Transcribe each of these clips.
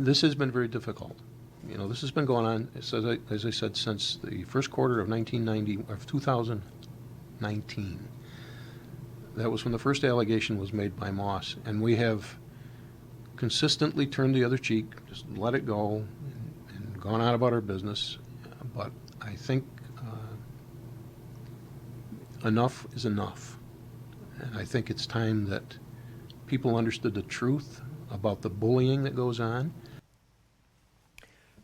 This has been very difficult. You know, this has been going on, as I said, since the first quarter of 2019. That was when the first allegation was made by Moss, and we have consistently turned the other cheek, just let it go, and gone on about our business. But I think enough is enough. And I think it's time that people understood the truth about the bullying that goes on.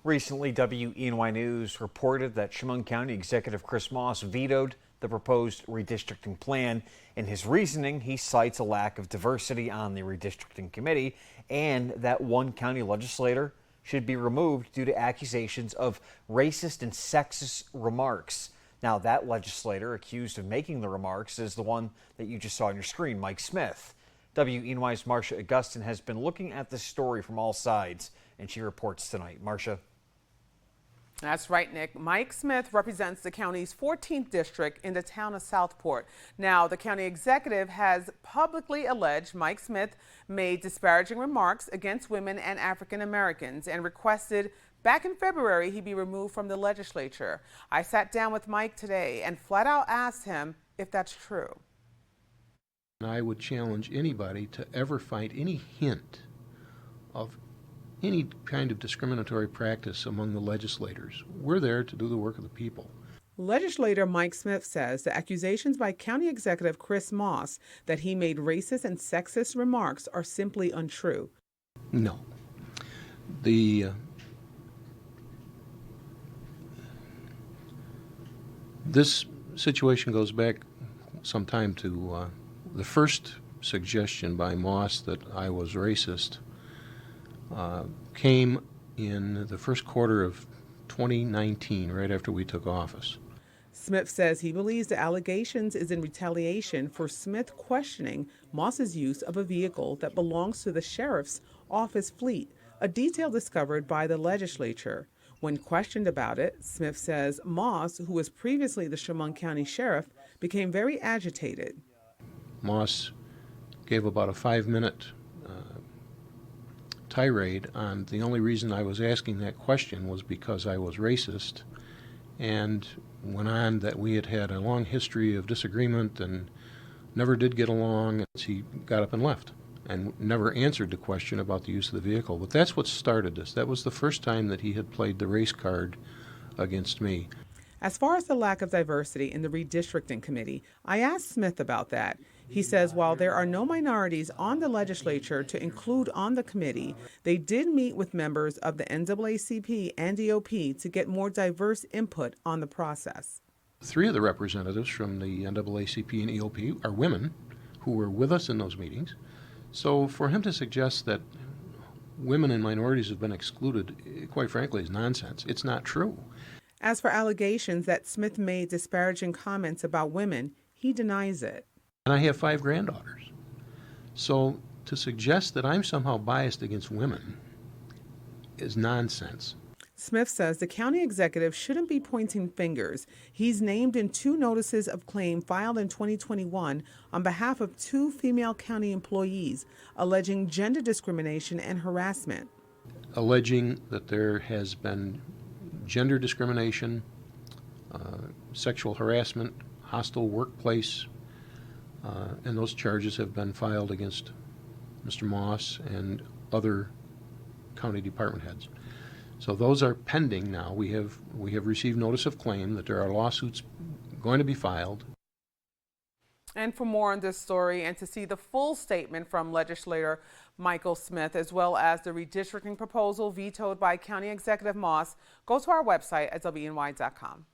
Recently, WENY News reported that Chemung County Executive Chris Moss vetoed the proposed redistricting plan. In his reasoning, he cites a lack of diversity on the redistricting committee and that one county legislator should be removed due to accusations of racist and sexist remarks. Now, that legislator accused of making the remarks is the one that you just saw on your screen, Mike Smith. WENY's Marcia Augustin has been looking at this story from all sides, and she reports tonight. Marcia. That's right, Nick. Mike Smith represents the county's 14th district in the town of Southport. Now, the county executive has publicly alleged Mike Smith made disparaging remarks against women and African Americans and requested back in February he be removed from the legislature. I sat down with Mike today and flat out asked him if that's true. I would challenge anybody to ever find any hint of any kind of discriminatory practice among the legislators. We're there to do the work of the people. Legislator Mike Smith says the accusations by County Executive Chris Moss that he made racist and sexist remarks are simply untrue. No. This situation goes back some time to the first suggestion by Moss that I was racist came in the first quarter of 2019, right after we took office. Smith says he believes the allegations is in retaliation for Smith questioning Moss's use of a vehicle that belongs to the sheriff's office fleet, a detail discovered by the legislature. When questioned about it, Smith says Moss, who was previously the Chemung County Sheriff, became very agitated. Moss gave about a 5-minute tirade on the only reason I was asking that question was because I was racist, and went on that we had had a long history of disagreement and never did get along. He got up and left and never answered the question about the use of the vehicle. But that's what started this. That was the first time that he had played the race card against me. As far as the lack of diversity in the redistricting committee, I asked Smith about that. He says while there are no minorities on the legislature to include on the committee, they did meet with members of the NAACP and EOP to get more diverse input on the process. 3 of the representatives from the NAACP and EOP are women who were with us in those meetings. So for him to suggest that women and minorities have been excluded, quite frankly, is nonsense. It's not true. As for allegations that Smith made disparaging comments about women, he denies it. And I have 5 granddaughters. So to suggest that I'm somehow biased against women is nonsense. Smith says the county executive shouldn't be pointing fingers. He's named in 2 notices of claim filed in 2021 on behalf of 2 female county employees, alleging gender discrimination and harassment. Alleging that there has been gender discrimination, sexual harassment, hostile workplace, and those charges have been filed against Mr. Moss and other county department heads. So those are pending now. We have received notice of claim that there are lawsuits going to be filed. And for more on this story and to see the full statement from legislator Michael Smith, as well as the redistricting proposal vetoed by County Executive Moss, go to our website at WENY.com.